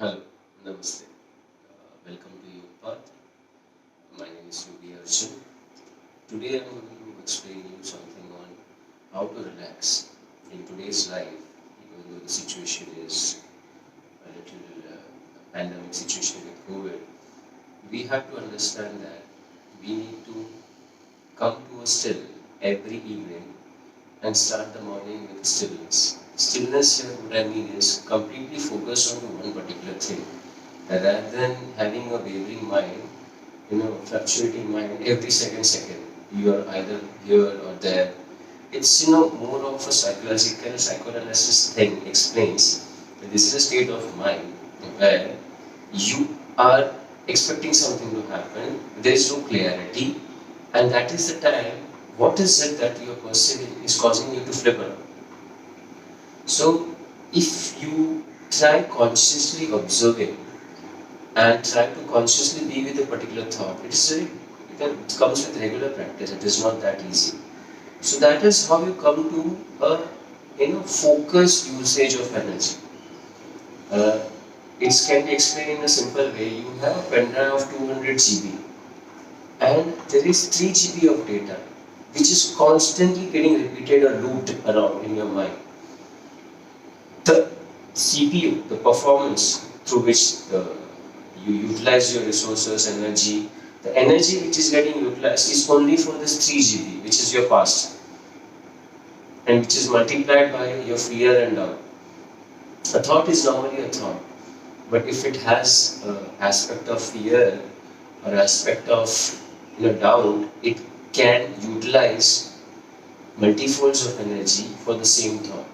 Hello, Namaste. Welcome to Yoga. My name is Yogi Arjun. Today I'm going to explain you something on how to relax in today's life, even though the situation is a little pandemic situation with COVID. We have to understand that we need to come to a still every evening and start the morning with stillness. Stillness here, what I mean is completely focus on one particular thing rather than having a wavering mind, fluctuating mind every second. You are either here or there. It's more of a psychological psychoanalysis thing explains that this is a state of mind where you are expecting something to happen, there is no clarity, and that is the time what is it that you are perceiving is causing you to flip around. So if you try consciously observing and try to consciously be with a particular thought. It comes with regular practice. It is not that easy. So that is how you come to a focused usage of energy. Uh, it can be explained in a simple way. You have a pen drive of 200 GB and there is 3 GB of data which is constantly getting repeated or looped around in your mind. The CPU, the performance through which you utilize your resources, the energy which is getting utilized is only for this 3 GB, which is your past, and which is multiplied by your fear and doubt. A thought is normally a thought, but if it has aspect of fear or aspect of doubt, it can utilize multifolds of energy for the same thought.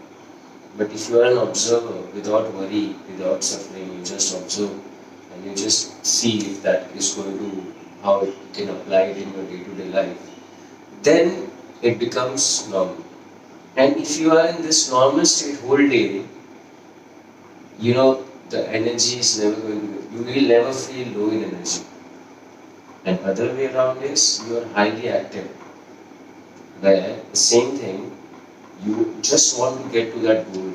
But if you are an observer without worry, without suffering, you just observe and you just see if that is going to, how it can apply it in your day-to-day life, then it becomes normal. And if you are in this normal state whole day, the energy is never going to be, you will never feel low in energy. And other way around is you are highly active, where the same thing, you just want to get to that goal.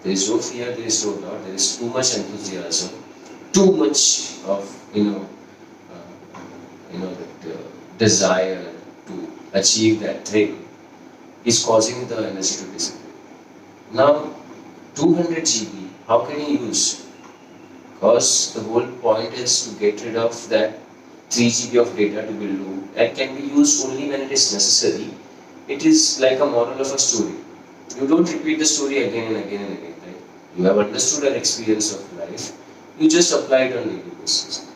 There is no fear, there is no doubt, there is too much enthusiasm, too much of that desire to achieve that thing is causing the energy to dissipate. Now, 200 GB, how can you use? Because the whole point is to get rid of that 3 GB of data to be low and can be used only when it is necessary. It is like a moral of a story. You don't repeat the story again and again and again, right? You have understood an experience of life, you just apply it on a daily basis.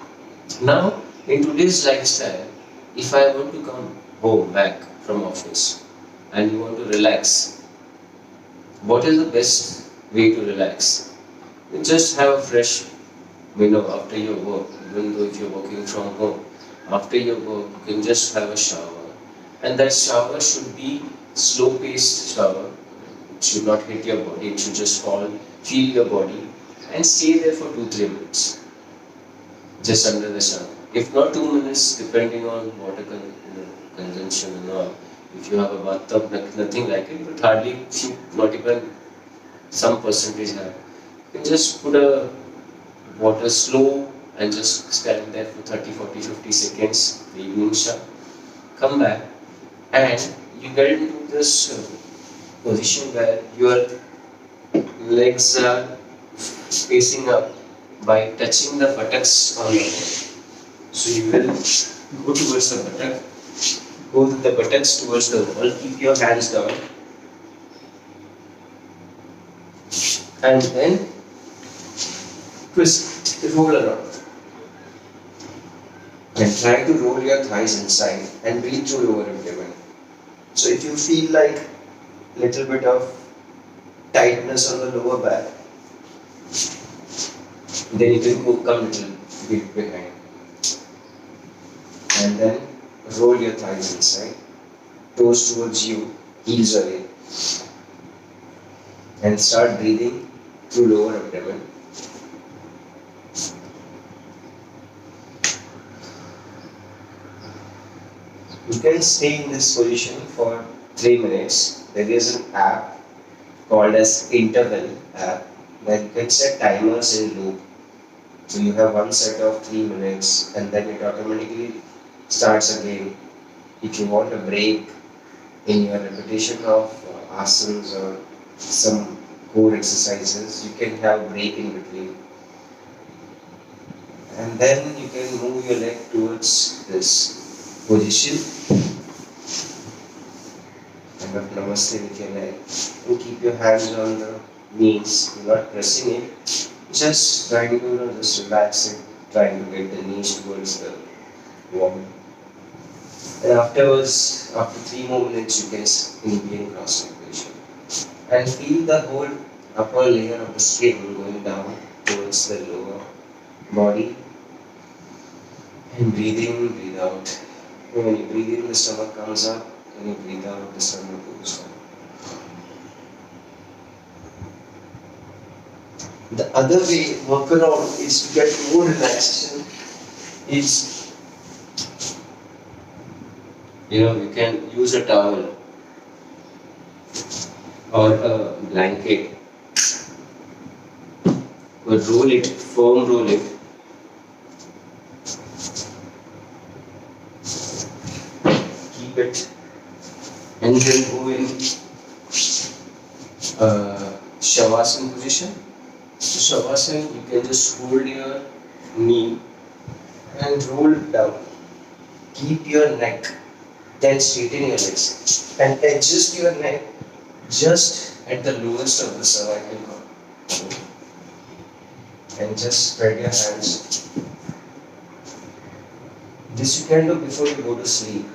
Now, in today's lifestyle, if I want to come home back from office and you want to relax, what is the best way to relax? You just have a fresh after your work, even though if you're working from home, after your work, you can just have a shower. And that shower should be slow paced shower. It should not hit your body, it should just feel your body and stay there for 2-3 minutes. Just under the sun. If not 2 minutes, depending on water consumption and all. If you have a bathtub, nothing like it, but hardly few, not even some percentage have. You can just put a water slow and just stand there for 30, 40, 50 seconds, the evening shower. Come back and you get into this position where your legs are facing up by touching the buttocks on the wall. So you will go towards the buttock, go with the buttocks towards the wall, keep your hands down, and then twist, roll around. And try to roll your thighs inside and breathe through lower abdomen. So if you feel like little bit of tightness on the lower back, then you can come little bit behind. And then roll your thighs inside, toes towards you, heels away. And start breathing through lower abdomen. You can stay in this position for 3 minutes. There is an app called as Interval app where you can set timers in loop So you have one set of 3 minutes and then it automatically starts again. If you want a break in your repetition of asanas or some core exercises, you can have break in between. And then you can move your leg towards this position. Kind of namaste with your leg. And keep your hands on the knees. You're not pressing it. Just trying to just relax it. Trying to get the knees towards the wall. And afterwards, after 3 more minutes, you can be in cross leg position. And feel the whole upper layer of the skin going down towards the lower body. And breathe in, breathe out. And when you breathe in, the stomach comes up. When you breathe out, the stomach goes down. The other way workaround is to get more relaxation is, you can use a towel or a blanket or roll it, foam roll it. Keep it and then go in Shavasana position. So Shavasana, you can just hold your knee and roll down. Keep your neck, then straighten your legs and adjust your neck just at the lowest of the cervical column. And just spread your hands. This you can do before you go to sleep.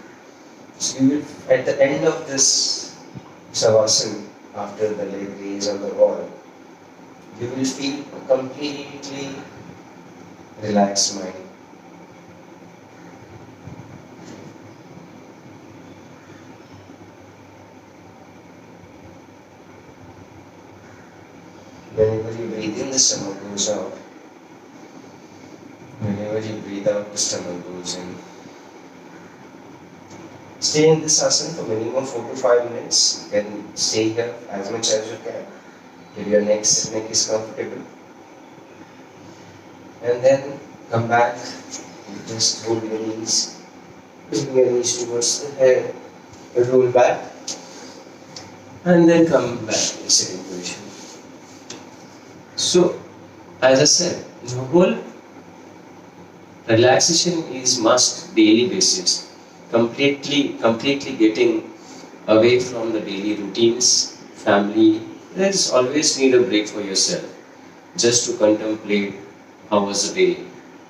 So you will, at the end of this Shavasana, after the leg raise on the wall, you will feel a completely relaxed mind. Whenever you breathe in, the stomach goes out. Whenever you breathe out, the stomach goes in. Stay in this asana for minimum 4 to 5 minutes. You can stay here as much as you can till your neck is comfortable. And then come back. You just hold your knees. Bring your knees towards the head. Roll back. And then come back to the sitting position. So, as I said, the whole relaxation is must daily basis. Completely getting away from the daily routines, family. There is always need a break for yourself, just to contemplate how was the day,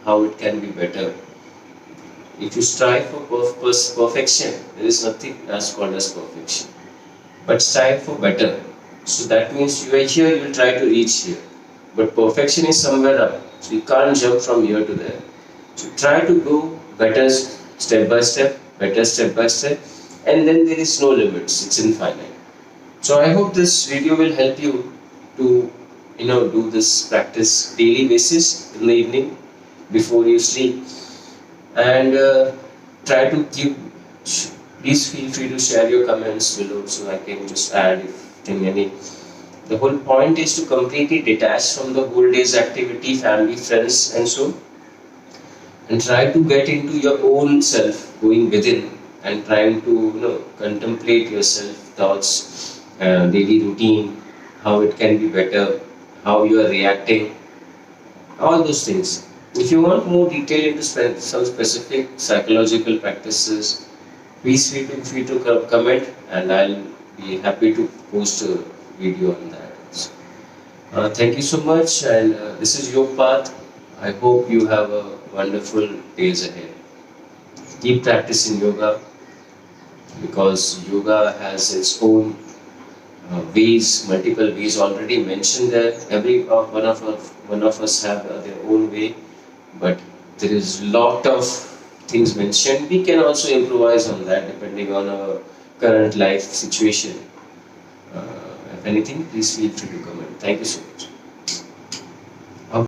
how it can be better. If you strive for perfection, there is nothing as called as perfection. But strive for better. So that means you are here, you will try to reach here. But perfection is somewhere up. So you can't jump from here to there. So try to go better step by step, better step by step, and then there is no limits, it's infinite. So I hope this video will help you to do this practice daily basis in the evening before you sleep, and try to please feel free to share your comments below so I can just add if any. The whole point is to completely detach from the whole day's activity, family, friends, and so, and try to get into your own self, going within, and trying to contemplate yourself, thoughts, daily routine, how it can be better, how you are reacting, all those things. If you want more detail into some specific psychological practices, please feel free to comment, and I'll be happy to post a video on that. Thank you so much, and this is your path. I hope you have a wonderful days ahead. Keep practicing yoga, because yoga has its own ways, multiple ways already mentioned there. Every one of us have their own way, but there is lot of things mentioned. We can also improvise on that depending on our current life situation. If anything, please feel free to comment. Thank you so much.